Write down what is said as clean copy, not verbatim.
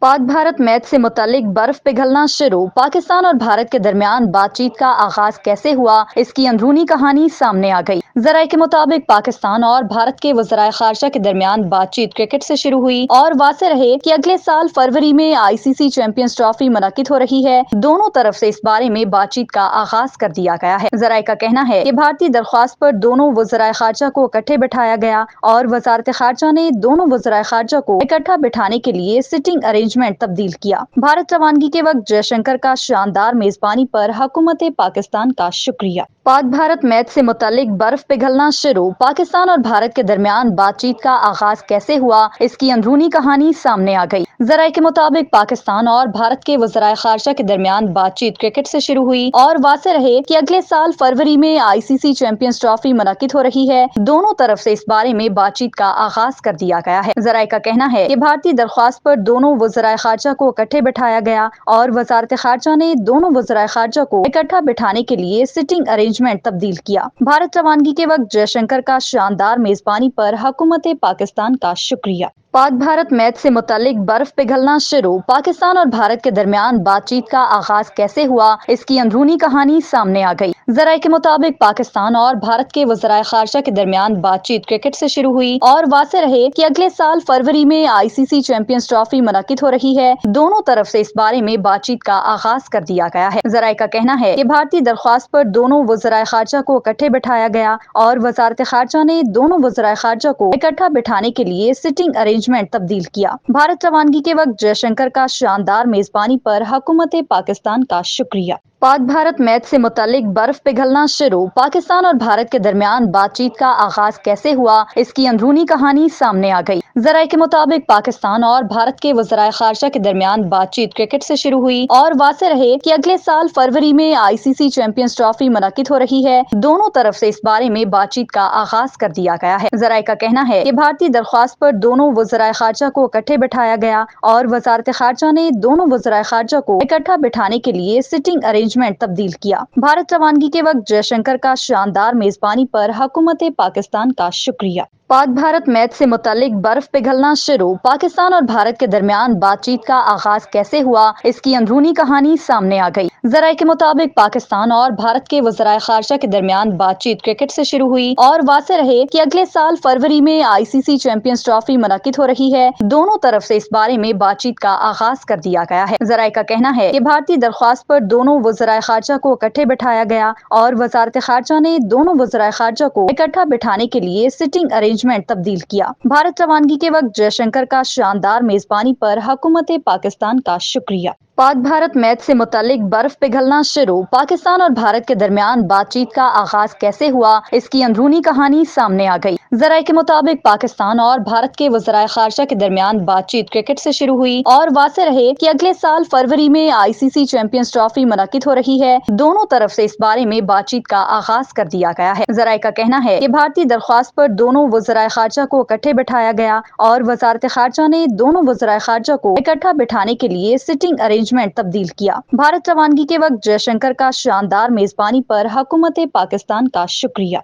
Pak Bharat match से मुतालिक बर्फ पिघलना शुरू। पाकिस्तान और भारत के दरमियान बातचीत का आगाज कैसे हुआ, इसकी अंदरूनी कहानी सामने आ गई। जराये के मुताबिक पाकिस्तान और भारत के वज़राए खारजा के दरमियान बातचीत क्रिकेट से शुरू हुई और वाज़ेह रहे कि अगले साल फरवरी में ICC चैंपियंस ट्रॉफी मुनक्किद हो रही है। दोनों तरफ से इस बारे में बातचीत का आगाज कर दिया गया है। जराये का कहना है कि भारतीय दरख्वास्त पर दोनों वज़राए खारजा को इकट्ठे बिठाया गया और वजारत खारजा ने दोनों वज़राए खारजा को इकट्ठा बिठाने के लिए सिटिंग अरेंजमेंट तब्दील किया। भारत रवानगी के वक्त जयशंकर का शानदार मेजबानी पर हुकूमत पाकिस्तान का शुक्रिया। पाक भारत मैच से मुतालिक बर्फ पिघलना शुरू। पाकिस्तान और भारत के दरमियान बातचीत का आगाज कैसे हुआ, इसकी अंदरूनी कहानी सामने आ गई। जराये के मुताबिक पाकिस्तान और भारत के वज़राए खारजा के दरमियान बातचीत क्रिकेट से शुरू हुई और वाज़ेह रहे कि अगले साल फरवरी में ICC चैंपियंस ट्रॉफी मुनक्किद हो रही है। दोनों तरफ से इस बारे में बातचीत का आगाज कर दिया गया है। जराये का कहना है कि भारतीय दरख्वास्त पर दोनों वज़राए खारजा को इकट्ठे बिठाया गया और वजारत खारजा ने दोनों वज़राए खारजा को इकट्ठा बिठाने के लिए सिटिंग अरेंजमेंट तब्दील किया। भारत रवानगी के वक्त जयशंकर का शानदार मेजबानी पर हुकूमत पाकिस्तान का शुक्रिया। पाक भारत मैच से मुतालिक बर्फ पिघलना शुरू। पाकिस्तान और भारत के दरमियान बातचीत का आगाज कैसे हुआ, इसकी अंदरूनी कहानी सामने आ गई। जराये के मुताबिक पाकिस्तान और भारत के वज़राए खारजा के दरमियान बातचीत क्रिकेट से शुरू हुई और वाज़ेह रहे कि अगले साल फरवरी में ICC चैंपियंस ट्रॉफी मुनक्किद हो रही है। दोनों तरफ से इस बारे में बातचीत का आगाज कर दिया गया है। जराये का कहना है कि भारतीय दरख्वास्त पर दोनों वज़राए खारजा को इकट्ठे बिठाया गया और वजारत खारजा ने दोनों वज़राए खारजा को इकट्ठा बिठाने के लिए सिटिंग अरेंजमेंट तब्दील किया। भारत रवानगी के वक्त जयशंकर का शानदार मेजबानी पर हुकूमत पाकिस्तान का शुक्रिया। पाक भारत मैच से मुतालिक बर्फ पिघलना शुरू। पाकिस्तान और भारत के दरमियान बातचीत का आगाज कैसे हुआ, इसकी अंदरूनी कहानी सामने आ गई। जराये के मुताबिक पाकिस्तान और भारत के वज़राए खारजा के दरमियान बातचीत क्रिकेट से शुरू हुई और वाज़ेह रहे कि अगले साल फरवरी में ICC चैंपियंस ट्रॉफी मुनक्किद हो रही है। दोनों तरफ से इस बारे में बातचीत का आगाज कर दिया गया है। जराये का कहना है कि भारतीय दरख्वास्त पर दोनों वज़राए खारजा को इकट्ठे बिठाया गया और वजारत खारजा ने दोनों वज़राए खारजा को इकट्ठा बिठाने के लिए सिटिंग अरेंजमेंट तब्दील किया। भारत रवानगी के वक्त जयशंकर का शानदार मेजबानी पर हुकूमत पाकिस्तान का शुक्रिया। पाक भारत मैच से मुतालिक बर्फ पिघलना शुरू। पाकिस्तान और भारत के दरमियान बातचीत का आगाज कैसे हुआ, इसकी अंदरूनी कहानी सामने आ गई। जराये के मुताबिक पाकिस्तान और भारत के वज़राए खारजा के दरमियान बातचीत क्रिकेट से शुरू हुई और वाज़ेह रहे कि अगले साल फरवरी में ICC चैंपियंस ट्रॉफी मुनक्किद हो रही है। दोनों तरफ से इस बारे में बातचीत का आगाज कर दिया गया है। जराये का कहना है कि भारतीय दरख्वास्त पर दोनों वज़राए खारजा को इकट्ठे बिठाया गया और वजारत खारजा ने दोनों वज़राए खारजा को इकट्ठा बिठाने के लिए सिटिंग अरेंजमेंट तब्दील किया। भारत रवानगी के वक्त जयशंकर का शानदार मेजबानी पर हुकूमत पाकिस्तान का शुक्रिया। पाक भारत मैच से मुतालिक बर्फ पिघलना शुरू। पाकिस्तान और भारत के दरमियान बातचीत का आगाज कैसे हुआ, इसकी अंदरूनी कहानी सामने आ गई। जराये के मुताबिक पाकिस्तान और भारत के वज़राए खारजा के दरमियान बातचीत क्रिकेट से शुरू हुई और वाज़ेह रहे कि अगले साल फरवरी में ICC चैंपियंस ट्रॉफी मुनक्किद हो रही है। दोनों तरफ से इस बारे में बातचीत का आगाज कर दिया गया है। जराये का कहना है कि भारतीय दरख्वास्त पर दोनों वज़राए खारजा को इकट्ठे बिठाया गया और वजारत खारजा ने दोनों वज़राए खारजा को इकट्ठा बिठाने के लिए सिटिंग अरेंजमेंट तब्दील किया। भारत रवानगी के वक्त जयशंकर का शानदार मेजबानी पर हुकूमत पाकिस्तान का शुक्रिया।